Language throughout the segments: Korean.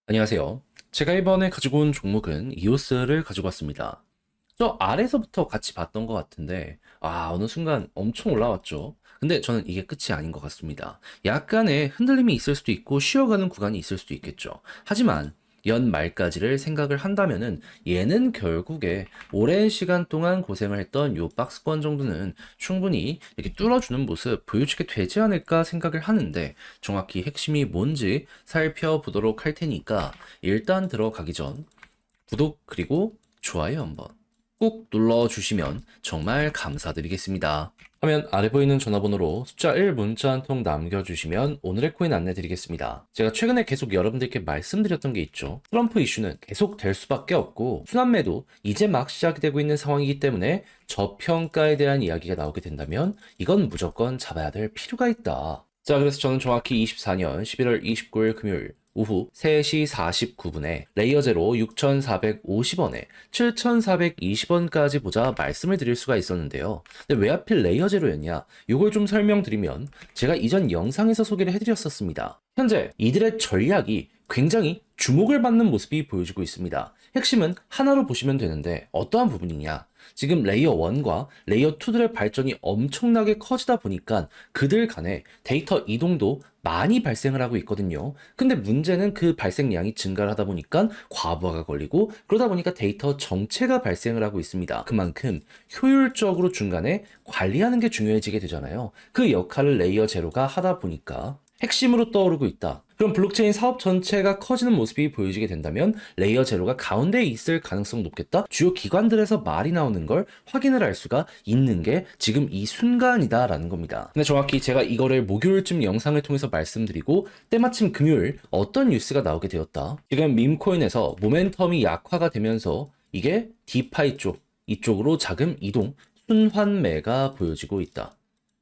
안녕하세요. 제가 이번에 가지고 온 종목은 이오스를 가지고 왔습니다. 저 아래서부터 같이 봤던 것 같은데, 어느 순간 엄청 올라왔죠. 근데 저는 이게 끝이 아닌 것 같습니다. 약간의 흔들림이 있을 수도 있고, 쉬어가는 구간이 있을 수도 있겠죠. 하지만, 연말까지를 생각을 한다면은 얘는 결국에 오랜 시간 동안 고생을 했던 요 박스권 정도는 충분히 이렇게 뚫어주는 모습 보여주게 되지 않을까 생각을 하는데 정확히 핵심이 뭔지 살펴보도록 할 테니까 일단 들어가기 전 구독 그리고 좋아요 한번 꾹 눌러주시면 정말 감사드리겠습니다. 화면 아래 보이는 전화번호로 숫자 1 문자 한 통 남겨주시면 오늘의 코인 안내드리겠습니다. 제가 최근에 계속 여러분들께 말씀드렸던 게 있죠. 트럼프 이슈는 계속 될 수밖에 없고 순환매도 이제 막 시작이 되고 있는 상황이기 때문에 저평가에 대한 이야기가 나오게 된다면 이건 무조건 잡아야 될 필요가 있다. 자, 그래서 저는 정확히 24년 11월 29일 금요일 오후 3시 49분에 레이어 제로 6,450원에 7,420원까지 보자 말씀을 드릴 수가 있었는데요. 근데 왜 하필 레이어 제로였냐? 이걸 좀 설명드리면 제가 이전 영상에서 소개를 해드렸었습니다. 현재 이들의 전략이 굉장히 주목을 받는 모습이 보여지고 있습니다. 핵심은 하나로 보시면 되는데 어떠한 부분이냐? 지금 레이어 1과 레이어 2들의 발전이 엄청나게 커지다 보니까 그들 간에 데이터 이동도 많이 발생을 하고 있거든요. 근데 문제는 그 발생량이 증가를 하다 보니까 과부하가 걸리고 그러다 보니까 데이터 정체가 발생을 하고 있습니다. 그만큼 효율적으로 중간에 관리하는 게 중요해지게 되잖아요. 그 역할을 레이어 제로가 하다 보니까 핵심으로 떠오르고 있다. 그럼 블록체인 사업 전체가 커지는 모습이 보여지게 된다면 레이어 제로가 가운데에 있을 가능성 높겠다? 주요 기관들에서 말이 나오는 걸 확인을 할 수가 있는 게 지금 이 순간이다라는 겁니다. 근데 정확히 제가 이거를 목요일쯤 영상을 통해서 말씀드리고 때마침 금요일 어떤 뉴스가 나오게 되었다. 지금 밈코인에서 모멘텀이 약화가 되면서 이게 디파이 쪽, 이쪽으로 자금 이동, 순환매가 보여지고 있다.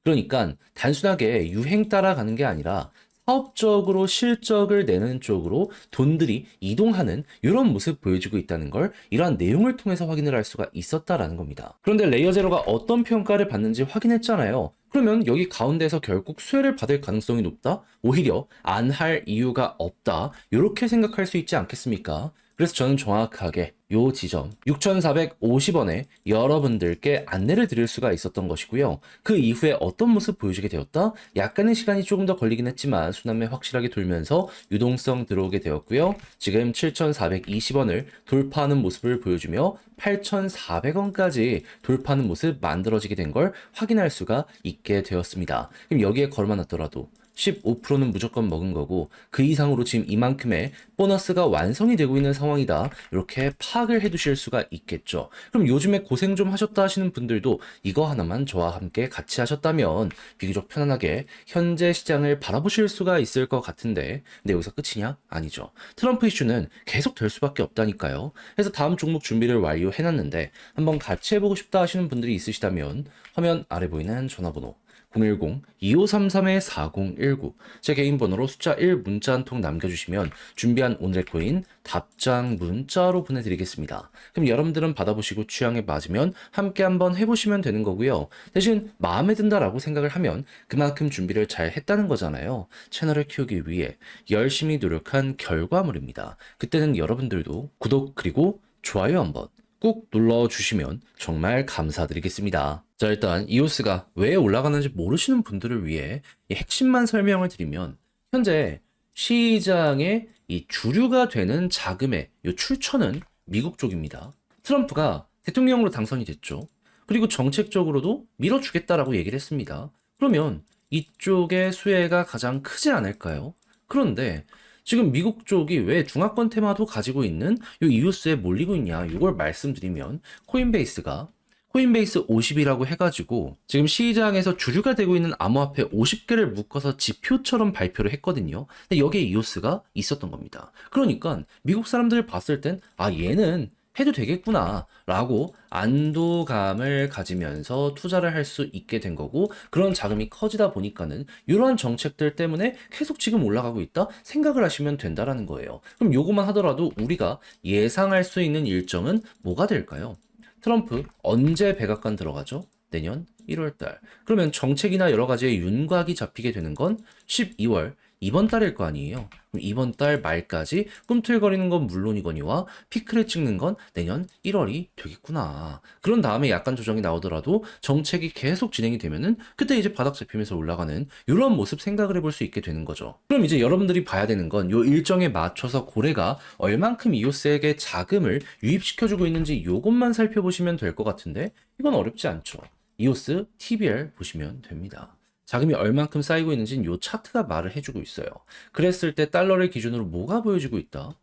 그러니까 단순하게 유행 따라가는 게 아니라 사업적으로 실적을 내는 쪽으로 돈들이 이동하는 이런 모습 보여주고 있다는 걸 이러한 내용을 통해서 확인을 할 수가 있었다라는 겁니다. 그런데 레이어 제로가 어떤 평가를 받는지 확인했잖아요. 그러면 여기 가운데서 결국 수혜를 받을 가능성이 높다? 오히려 안 할 이유가 없다. 이렇게 생각할 수 있지 않겠습니까? 그래서 저는 정확하게 요 지점 6,450원에 여러분들께 안내를 드릴 수가 있었던 것이고요. 그 이후에 어떤 모습 보여주게 되었다? 약간의 시간이 조금 더 걸리긴 했지만 순환매 확실하게 돌면서 유동성 들어오게 되었고요. 지금 7,420원을 돌파하는 모습을 보여주며 8,400원까지 돌파하는 모습 만들어지게 된 걸 확인할 수가 있게 되었습니다. 그럼 여기에 걸어놨더라도 15%는 무조건 먹은 거고 그 이상으로 지금 이만큼의 보너스가 완성이 되고 있는 상황이다. 이렇게 파악을 해 두실 수가 있겠죠. 그럼 요즘에 고생 좀 하셨다 하시는 분들도 이거 하나만 저와 함께 같이 하셨다면 비교적 편안하게 현재 시장을 바라보실 수가 있을 것 같은데 근데 여기서 끝이냐? 아니죠. 트럼프 이슈는 계속 될 수밖에 없다니까요. 그래서 다음 종목 준비를 완료해 놨는데 한번 같이 해보고 싶다 하시는 분들이 있으시다면 화면 아래 보이는 전화번호 010-2533-4019 제 개인 번호로 숫자 1 문자 한 통 남겨주시면 준비한 오늘의 코인 답장 문자로 보내드리겠습니다. 그럼 여러분들은 받아보시고 취향에 맞으면 함께 한번 해보시면 되는 거고요. 대신 마음에 든다라고 생각을 하면 그만큼 준비를 잘 했다는 거잖아요. 채널을 키우기 위해 열심히 노력한 결과물입니다. 그때는 여러분들도 구독 그리고 좋아요 한번 꾹 눌러주시면 정말 감사드리겠습니다. 자, 일단 이오스가 왜 올라가는지 모르시는 분들을 위해 이 핵심만 설명을 드리면 현재 시장의 이 주류가 되는 자금의 이 출처는 미국 쪽입니다. 트럼프가 대통령으로 당선이 됐죠. 그리고 정책적으로도 밀어주겠다라고 얘기를 했습니다. 그러면 이쪽의 수혜가 가장 크지 않을까요? 그런데 지금 미국 쪽이 왜 중화권 테마도 가지고 있는 이 이오스에 몰리고 있냐 이걸 말씀드리면 코인베이스 50이라고 해가지고 지금 시장에서 주류가 되고 있는 암호화폐 50개를 묶어서 지표처럼 발표를 했거든요. 근데 여기에 이오스가 있었던 겁니다. 그러니까 미국 사람들 봤을 땐 얘는 해도 되겠구나 라고 안도감을 가지면서 투자를 할 수 있게 된 거고 그런 자금이 커지다 보니까는 이러한 정책들 때문에 계속 지금 올라가고 있다 생각을 하시면 된다라는 거예요. 그럼 요거만 하더라도 우리가 예상할 수 있는 일정은 뭐가 될까요? 트럼프 언제 백악관 들어가죠? 내년 1월 달. 그러면 정책이나 여러 가지의 윤곽이 잡히게 되는 건 12월 이번 달일 거 아니에요. 그럼 이번 달 말까지 꿈틀거리는 건 물론이거니와 피크를 찍는 건 내년 1월이 되겠구나. 그런 다음에 약간 조정이 나오더라도 정책이 계속 진행이 되면은 그때 이제 바닥 잡히면서 올라가는 이런 모습 생각을 해볼 수 있게 되는 거죠. 그럼 이제 여러분들이 봐야 되는 건 요 일정에 맞춰서 고래가 얼만큼 이오스에게 자금을 유입시켜주고 있는지 요것만 살펴보시면 될 것 같은데 이건 어렵지 않죠. 이오스 TBR 보시면 됩니다. 자금이 얼만큼 쌓이고 있는지는 요 차트가 말을 해주고 있어요. 그랬을 때 달러를 기준으로 뭐가 보여지고 있다?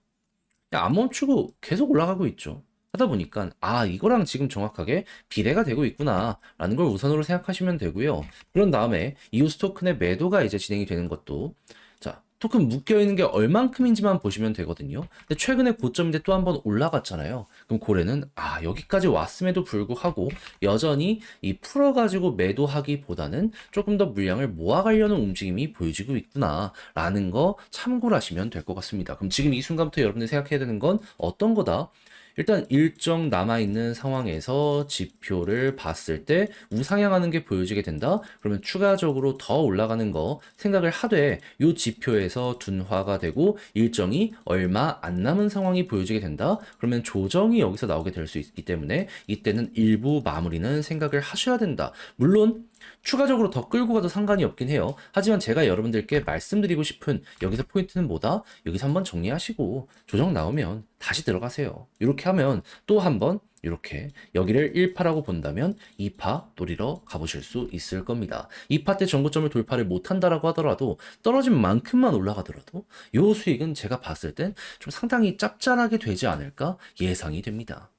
안 멈추고 계속 올라가고 있죠. 하다 보니까 이거랑 지금 정확하게 비례가 되고 있구나 라는 걸 우선으로 생각하시면 되고요. 그런 다음에 이오스 토큰의 매도가 이제 진행이 되는 것도 자 토큰 묶여있는 게 얼만큼인지만 보시면 되거든요. 근데 최근에 고점인데 또 한 번 올라갔잖아요. 그럼 고래는 여기까지 왔음에도 불구하고 여전히 이 풀어가지고 매도하기보다는 조금 더 물량을 모아가려는 움직임이 보여지고 있구나 라는 거 참고를 하시면 될 것 같습니다. 그럼 지금 이 순간부터 여러분들이 생각해야 되는 건 어떤 거다? 일단 일정 남아있는 상황에서 지표를 봤을 때 우상향하는 게 보여지게 된다? 그러면 추가적으로 더 올라가는 거 생각을 하되 이 지표에서 둔화가 되고 일정이 얼마 안 남은 상황이 보여지게 된다? 그러면 조정이 여기서 나오게 될 수 있기 때문에 이때는 일부 마무리는 생각을 하셔야 된다. 물론 추가적으로 더 끌고 가도 상관이 없긴 해요. 하지만 제가 여러분들께 말씀드리고 싶은 여기서 포인트는 뭐다? 여기서 한번 정리하시고 조정 나오면 다시 들어가세요. 이렇게 하면 또 한번 이렇게 여기를 1파라고 본다면 2파 노리러 가보실 수 있을 겁니다. 2파 때 전고점을 돌파를 못한다라고 하더라도 떨어진 만큼만 올라가더라도 요 수익은 제가 봤을 땐 좀 상당히 짭짤하게 되지 않을까 예상이 됩니다.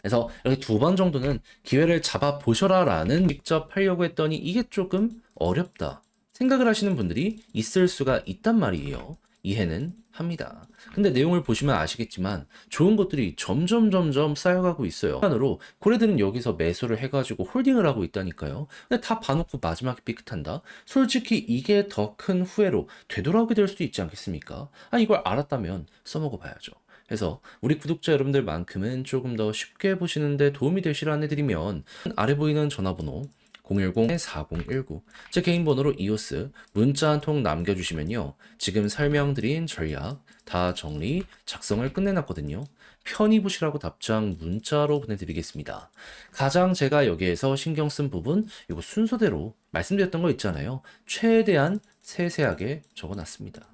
그래서 이렇게 두 번 정도는 기회를 잡아 보셔라 라는 직접 하려고 했더니 이게 조금 어렵다 생각을 하시는 분들이 있을 수가 있단 말이에요. 이해는 합니다. 근데 내용을 보시면 아시겠지만 좋은 것들이 점점 쌓여가고 있어요. 한으로 고래들은 여기서 매수를 해가지고 홀딩을 하고 있다니까요. 근데 다 봐놓고 마지막에 삐끗한다? 솔직히 이게 더 큰 후회로 되돌아오게 될 수도 있지 않겠습니까? 이걸 알았다면 써먹어 봐야죠. 그래서 우리 구독자 여러분들만큼은 조금 더 쉽게 보시는데 도움이 되시라 안내드리면 아래 보이는 전화번호 010-4019 제 개인 번호로 이오스 문자 한 통 남겨주시면요. 지금 설명드린 전략 다 정리 작성을 끝내놨거든요. 편히 보시라고 답장 문자로 보내드리겠습니다. 가장 제가 여기에서 신경 쓴 부분 이거 순서대로 말씀드렸던 거 있잖아요. 최대한 세세하게 적어놨습니다.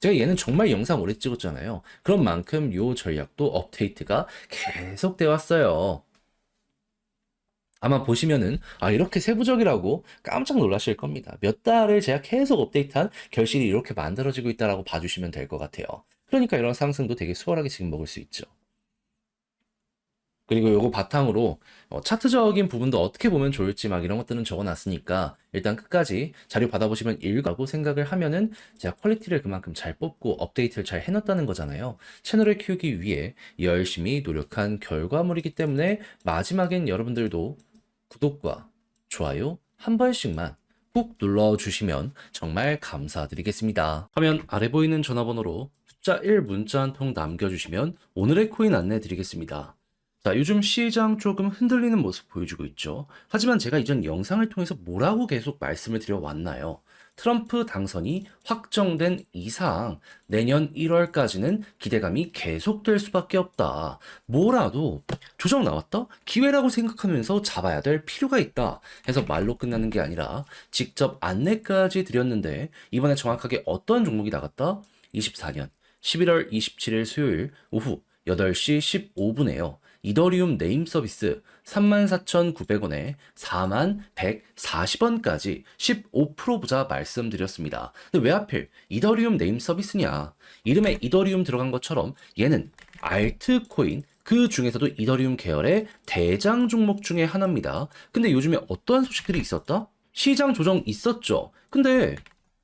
제가 얘는 정말 영상 오래 찍었잖아요. 그런 만큼 요 전략도 업데이트가 계속 되어 왔어요. 아마 보시면은 이렇게 세부적이라고 깜짝 놀라실 겁니다. 몇 달을 제가 계속 업데이트한 결실이 이렇게 만들어지고 있다라고 봐주시면 될 것 같아요. 그러니까 이런 상승도 되게 수월하게 지금 먹을 수 있죠. 그리고 요거 바탕으로 차트적인 부분도 어떻게 보면 좋을지 막 이런 것들은 적어놨으니까 일단 끝까지 자료 받아보시면 읽고 생각을 하면은 제가 퀄리티를 그만큼 잘 뽑고 업데이트를 잘 해놨다는 거잖아요. 채널을 키우기 위해 열심히 노력한 결과물이기 때문에 마지막엔 여러분들도 구독과 좋아요 한 번씩만 꾹 눌러주시면 정말 감사드리겠습니다. 화면 아래 보이는 전화번호로 숫자 1 문자 한 통 남겨주시면 오늘의 코인 안내 드리겠습니다. 자, 요즘 시장 조금 흔들리는 모습 보여주고 있죠. 하지만 제가 이전 영상을 통해서 뭐라고 계속 말씀을 드려왔나요? 트럼프 당선이 확정된 이상 내년 1월까지는 기대감이 계속될 수밖에 없다. 뭐라도 조정 나왔다? 기회라고 생각하면서 잡아야 될 필요가 있다. 해서 말로 끝나는 게 아니라 직접 안내까지 드렸는데 이번에 정확하게 어떤 종목이 나갔다? 24년 11월 27일 수요일 오후 8시 15분에요. 이더리움 네임 서비스 34,900원에 41,140원까지 15% 부자 말씀드렸습니다. 근데 왜 하필 이더리움 네임 서비스냐? 이름에 이더리움 들어간 것처럼 얘는 알트코인 그 중에서도 이더리움 계열의 대장 종목 중에 하나입니다. 근데 요즘에 어떠한 소식들이 있었다? 시장 조정 있었죠. 근데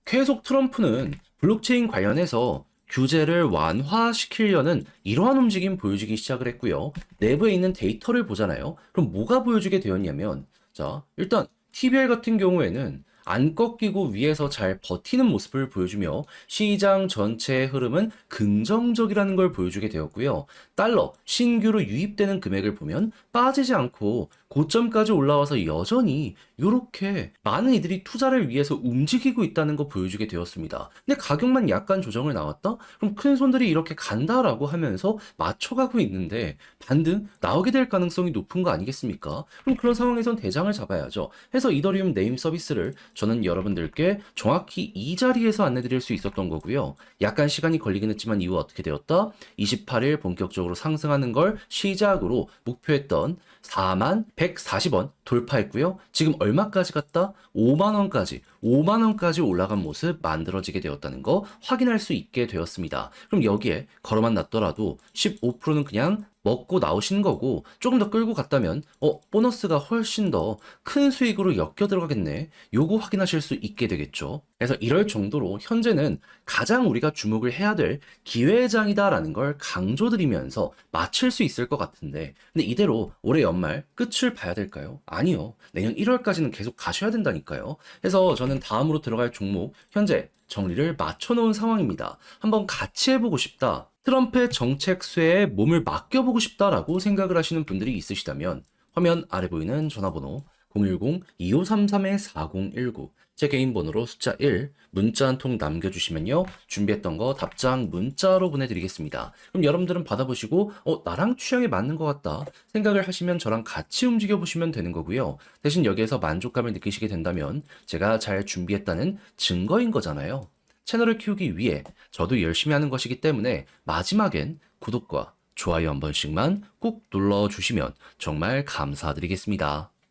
계속 트럼프는 블록체인 관련해서 규제를 완화시키려는 이러한 움직임 보여주기 시작을 했고요. 내부에 있는 데이터를 보잖아요. 그럼 뭐가 보여주게 되었냐면 자, 일단 TBR 같은 경우에는 안 꺾이고 위에서 잘 버티는 모습을 보여주며 시장 전체의 흐름은 긍정적이라는 걸 보여주게 되었고요. 달러 신규로 유입되는 금액을 보면 빠지지 않고 고점까지 올라와서 여전히 이렇게 많은 이들이 투자를 위해서 움직이고 있다는 거 보여주게 되었습니다. 근데 가격만 약간 조정을 나왔다? 그럼 큰 손들이 이렇게 간다라고 하면서 맞춰가고 있는데 반등 나오게 될 가능성이 높은 거 아니겠습니까? 그럼 그런 상황에선 대장을 잡아야죠. 해서 이더리움 네임 서비스를 저는 여러분들께 정확히 이 자리에서 안내드릴 수 있었던 거고요. 약간 시간이 걸리긴 했지만 이후 어떻게 되었다? 28일 본격적으로 상승하는 걸 시작으로 목표했던 4만 140원 돌파했고요. 지금 얼마까지 갔다? 5만 원까지, 5만 원까지 올라간 모습 만들어지게 되었다는 거 확인할 수 있게 되었습니다. 그럼 여기에 걸어만 놨더라도 15%는 그냥 먹고 나오신 거고 조금 더 끌고 갔다면 보너스가 훨씬 더 큰 수익으로 엮여 들어가겠네. 요거 확인하실 수 있게 되겠죠. 그래서 이럴 정도로 현재는 가장 우리가 주목을 해야 될 기회장이다라는 걸 강조드리면서 맞출 수 있을 것 같은데 근데 이대로 올해 연말 끝을 봐야 될까요? 아니요. 내년 1월까지는 계속 가셔야 된다니까요. 그래서 저는 다음으로 들어갈 종목 현재 정리를 맞춰놓은 상황입니다. 한번 같이 해보고 싶다. 트럼프의 정책 수혜에 몸을 맡겨보고 싶다라고 생각을 하시는 분들이 있으시다면 화면 아래 보이는 전화번호 010-2533-4019 제 개인 번호로 숫자 1 문자 한 통 남겨주시면요 준비했던 거 답장 문자로 보내드리겠습니다. 그럼 여러분들은 받아보시고 나랑 취향에 맞는 것 같다 생각을 하시면 저랑 같이 움직여 보시면 되는 거고요. 대신 여기에서 만족감을 느끼시게 된다면 제가 잘 준비했다는 증거인 거잖아요. 채널을 키우기 위해 저도 열심히 하는 것이기 때문에 마지막엔 구독과 좋아요 한 번씩만 꾹 눌러주시면 정말 감사드리겠습니다.